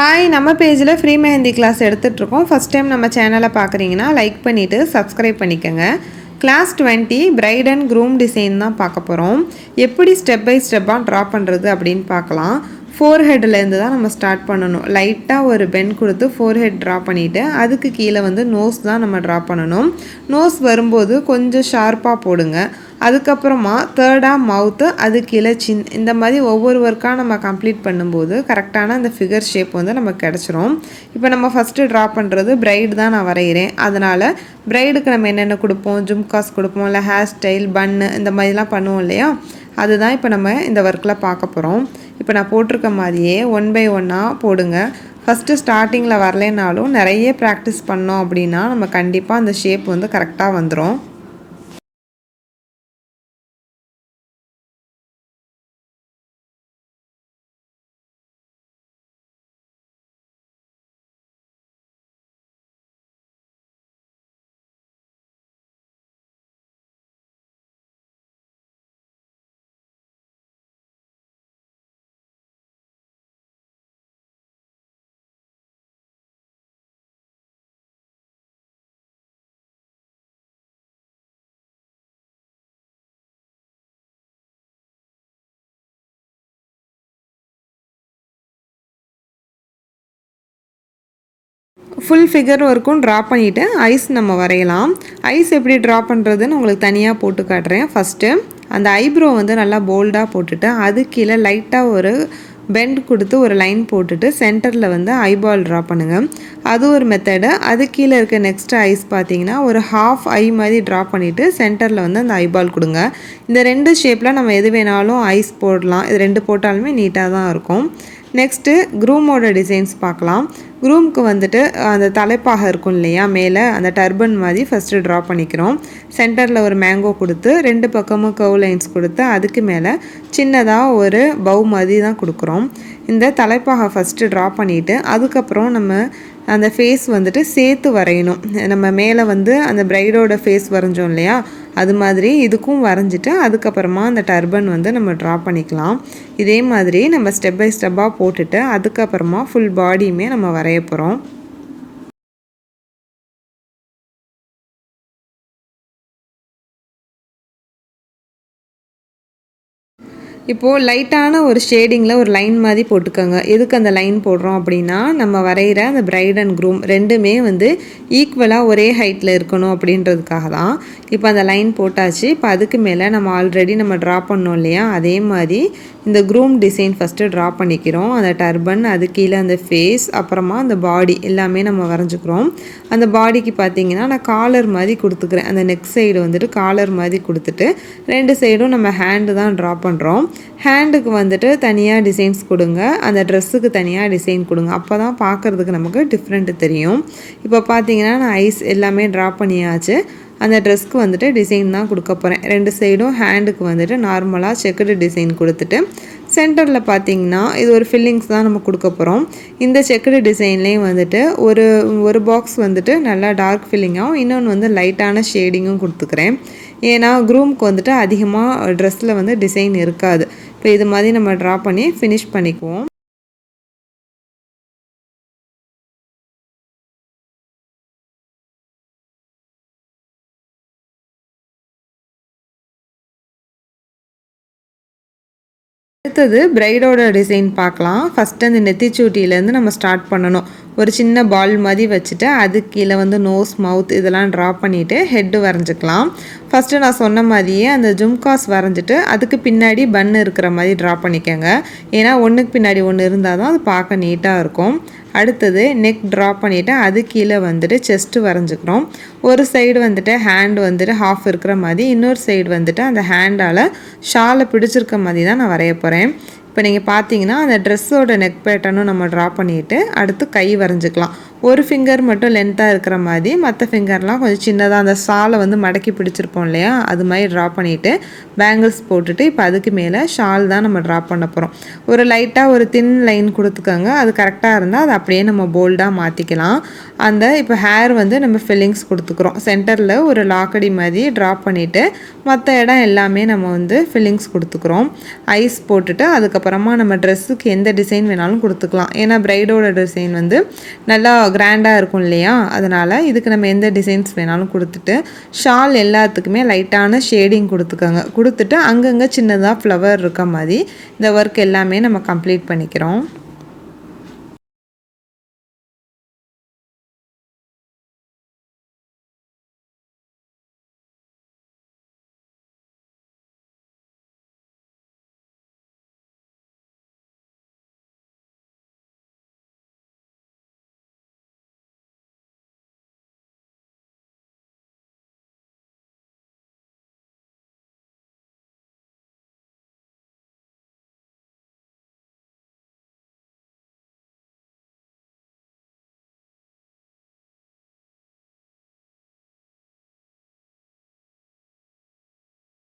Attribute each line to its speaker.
Speaker 1: Hi, நம்ம பேஜில் free mehndi class எடுத்துகிட்ருக்கோம். ஃபஸ்ட் டைம் நம்ம சேனலை பார்க்குறீங்கன்னா லைக் பண்ணிவிட்டு சப்ஸ்கிரைப் பண்ணிக்கோங்க. Class 20 bride and groom design தான் பார்க்க போகிறோம். எப்படி ஸ்டெப் பை ஸ்டெப்பாக ட்ரா பண்ணுறது அப்படின்னு பார்க்கலாம். ஃபோர் ஹெட்லேருந்து தான் நம்ம ஸ்டார்ட் பண்ணணும். லைட்டாக ஒரு பென் கொடுத்து ஃபோர் ஹெட் ட்ரா பண்ணிவிட்டு அதுக்கு கீழே வந்து நோஸ் தான் நம்ம ட்ரா பண்ணணும். நோஸ் வரும்போது கொஞ்சம் ஷார்ப்பாக போடுங்க. அதுக்கப்புறமா தேர்டாக மவுத்து, அது கீழே சின், இந்த மாதிரி ஒவ்வொரு ஒர்க்காக நம்ம கம்ப்ளீட் பண்ணும்போது கரெக்டான அந்த ஃபிகர் ஷேப் வந்து நமக்கு கிடச்சிரும். இப்போ நம்ம ஃபஸ்ட்டு ட்ரா பண்ணுறது பிரைடு தான் நான் வரைகிறேன். அதனால் பிரைடுக்கு நம்ம என்னென்ன கொடுப்போம், ஜும்காஸ் கொடுப்போம், இல்லை ஹேர் ஸ்டைல், பன்னு, இந்த மாதிரிலாம் பண்ணுவோம் இல்லையா, அதுதான் இப்போ நம்ம இந்த ஒர்க்கில் பார்க்க போகிறோம். இப்போ நான் போட்டிருக்க மாதிரியே ஒன் பை ஒன்னாக போடுங்க. ஃபஸ்ட்டு ஸ்டார்டிங்கில் வரலைனாலும் நிறைய ப்ராக்டிஸ் பண்ணோம் அப்படின்னா நம்ம கண்டிப்பாக அந்த ஷேப் வந்து கரெக்டாக வந்துடும். ஃபுல் ஃபிகர் ஒர்க்கும் ட்ரா பண்ணிவிட்டு ஐஸ் நம்ம வரையலாம். ஐஸ் எப்படி ட்ரா பண்ணுறதுன்னு உங்களுக்கு தனியாக போட்டு காட்டுறேன். ஃபஸ்ட்டு அந்த ஐப்ரோ வந்து நல்லா போல்டாக போட்டுட்டு அது கீழே லைட்டாக ஒரு பெண்ட் கொடுத்து ஒரு லைன் போட்டுட்டு சென்டரில் வந்து ஐபால் ட்ரா பண்ணுங்கள். அது ஒரு மெத்தடு. அது கீழே இருக்க நெக்ஸ்ட் ஐஸ் பார்த்தீங்கன்னா ஒரு ஹாஃப் ஐ மாதிரி ட்ரா பண்ணிவிட்டு சென்டரில் வந்து அந்த ஐபால் கொடுங்க. இந்த ரெண்டு ஷேப்பில் நம்ம எது வேணாலும் ஐஸ் போடலாம். இது ரெண்டு போட்டாலுமே நீட்டாக தான் இருக்கும். நெக்ஸ்ட்டு க்ரூமோட டிசைன்ஸ் பார்க்கலாம். க்ரூமுக்கு வந்துட்டு அந்த தலைப்பாக இருக்கும் இல்லையா, மேலே அந்த டர்பன் மாதிரி ஃபஸ்ட்டு ட்ரா பண்ணிக்கிறோம். சென்டரில் ஒரு மேங்கோ கொடுத்து ரெண்டு பக்கமும் கர்வ் லைன்ஸ் கொடுத்து அதுக்கு மேலே சின்னதாக ஒரு பவு மாதிரி தான் கொடுக்குறோம். இந்த தலைப்பாக ஃபஸ்ட்டு ட்ரா பண்ணிவிட்டு அதுக்கப்புறம் நம்ம அந்த ஃபேஸ் வந்துட்டு சேர்த்து வரையணும். நம்ம மேலே வந்து அந்த பிரைடோட ஃபேஸ் வரைஞ்சோம் இல்லையா, அது மாதிரி இதுக்கும் வரைஞ்சிட்டு அதுக்கப்புறமா அந்த டர்பன் வந்து நம்ம ட்ரா பண்ணிக்கலாம். இதே மாதிரி நம்ம ஸ்டெப் பை ஸ்டெப்பாக போட்டுட்டு அதுக்கப்புறமா ஃபுல் பாடியுமே நம்ம வரைய போகிறோம். இப்போது லைட்டான ஒரு ஷேடிங்கில் ஒரு லைன் மாதிரி போட்டுக்கோங்க. எதுக்கு அந்த லைன் போடுறோம் அப்படின்னா, நம்ம வரைகிற அந்த பிரைட் அண்ட் க்ரூம் ரெண்டுமே வந்து ஈக்குவலாக ஒரே ஹைட்டில் இருக்கணும் அப்படின்றதுக்காக தான். இப்போ அந்த லைன் போட்டாச்சு. இப்போ அதுக்கு மேலே நம்ம ஆல்ரெடி நம்ம ட்ரா பண்ணோம் இல்லையா, அதே மாதிரி இந்த க்ரூம் டிசைன் ஃபஸ்ட்டு ட்ரா பண்ணிக்கிறோம். அந்த டர்பன், அது கீழே அந்த ஃபேஸ், அப்புறமா அந்த பாடி எல்லாமே நம்ம வரைஞ்சிக்கிறோம். அந்த பாடிக்கு பார்த்திங்கன்னா நான் காலர் மாதிரி கொடுத்துக்கிறேன். அந்த நெக் சைடு வந்துட்டு காலர் மாதிரி கொடுத்துட்டு ரெண்டு சைடும் நம்ம ஹேண்டு தான் ட்ரா பண்ணுறோம். ஹேண்டுக்கு வந்துட்டு தனியாக டிசைன்ஸ் கொடுங்க, அந்த ட்ரெஸ்ஸுக்கு தனியாக டிசைன் கொடுங்க. அப்போ தான் பார்க்குறதுக்கு நமக்கு டிஃப்ரெண்ட்டு தெரியும். இப்போ பார்த்தீங்கன்னா நான் ஐஸ் எல்லாமே ட்ரா பண்ணியாச்சு. அந்த ட்ரெஸ்க்கு வந்துட்டு டிசைன் தான் கொடுக்க போகிறேன். ரெண்டு சைடும் ஹேண்டுக்கு வந்துட்டு நார்மலாக செக்குடு டிசைன் கொடுத்துட்டு சென்டரில் பார்த்திங்கன்னா இது ஒரு ஃபில்லிங்ஸ் தான் நம்ம கொடுக்க போகிறோம். இந்த செக்குடு டிசைன்லேயும் வந்துட்டு ஒரு பாக்ஸ் வந்துட்டு நல்லா டார்க் ஃபில்லிங்காகவும் இன்னொன்று வந்து லைட்டான ஷேடிங்கும் கொடுத்துக்கிறேன். ஏன்னா க்ரூமுக்கு வந்துட்டு அதிகமாக ட்ரெஸ்ஸில் வந்து டிசைன் இருக்காது. இப்போ இது மாதிரி நம்ம ட்ரா பண்ணி ஃபினிஷ் பண்ணிக்குவோம். அடுத்தது பிரைடோட டிசைன் பார்க்கலாம். ஃபஸ்ட்டு அந்த நெத்திச்சூட்டியிலேருந்து நம்ம ஸ்டார்ட் பண்ணணும். ஒரு சின்ன பால் மாதிரி வச்சுட்டு அது கீழே வந்து நோஸ், மவுத் இதெல்லாம் ட்ரா பண்ணிவிட்டு ஹெட்டு வரைஞ்சிக்கலாம். ஃபஸ்ட்டு நான் சொன்ன மாதிரியே அந்த ஜும்காஸ் வரைஞ்சிட்டு அதுக்கு பின்னாடி பன் இருக்கிற மாதிரி ட்ரா பண்ணிக்கோங்க. ஏன்னா ஒன்றுக்கு பின்னாடி ஒன்று இருந்தால் தான் அது பார்க்க நீட்டாக இருக்கும். அடுத்தது நெக் ட்ரா பண்ணிவிட்டு அது கீழே வந்துட்டு செஸ்ட்டு வரைஞ்சிக்கிறோம். ஒரு சைடு வந்துட்டு ஹேண்ட் வந்துட்டு ஹாஃப் இருக்கிற மாதிரி, இன்னொரு சைடு வந்துட்டு அந்த ஹேண்டால் ஷாலை பிடிச்சிருக்க மாதிரி தான் நான் வரைய போகிறேன். இப்போ நீங்கள் பார்த்தீங்கன்னா அந்த ட்ரெஸ்ஸோட நெக் பேட்டர்னும் நம்ம ட்ரா பண்ணிவிட்டு அடுத்து கை வரைஞ்சிக்கலாம். ஒரு ஃபிங்கர் மட்டும் லென்த்தாக இருக்கிற மாதிரி, மற்ற ஃபிங்கர்லாம் கொஞ்சம் சின்னதாக அந்த ஷாலை வந்து மடக்கி பிடிச்சிருப்போம் இல்லையா, அது மாதிரி ட்ரா பண்ணிவிட்டு பேங்கிள்ஸ் போட்டுட்டு இப்போ அதுக்கு மேலே ஷால் தான் நம்ம ட்ரா பண்ண போகிறோம். ஒரு லைட்டாக ஒரு தின் லைன் கொடுத்துக்கோங்க. அது கரெக்டாக இருந்தால் அதை அப்படியே நம்ம போல்டாக மாற்றிக்கலாம். அந்த இப்போ ஹேர் வந்து நம்ம ஃபில்லிங்ஸ் கொடுத்துக்குறோம். சென்டரில் ஒரு லாக்கடி மாதிரி ட்ரா பண்ணிவிட்டு மற்ற இடம் எல்லாமே நம்ம வந்து ஃபில்லிங்ஸ் கொடுத்துக்குறோம். ஐஸ் போட்டுட்டு அதுக்கப்புறமா நம்ம ட்ரெஸ்ஸுக்கு எந்த டிசைன் வேணாலும் கொடுத்துக்கலாம். ஏன்னா ப்ரைடோட டிசைன் வந்து நல்லா கிராண்டாக இருக்கும் இல்லையா, அதனால் இதுக்கு நம்ம எந்த டிசைன்ஸ் வேணாலும் கொடுத்துட்டு ஷால் எல்லாத்துக்குமே லைட்டான ஷேடிங் கொடுத்துக்கோங்க. கொடுத்துட்டு அங்கங்கே சின்னதாக ஃப்ளவர் இருக்க மாதிரி இந்த ஒர்க் எல்லாமே நம்ம கம்ப்ளீட் பண்ணிக்கிறோம்.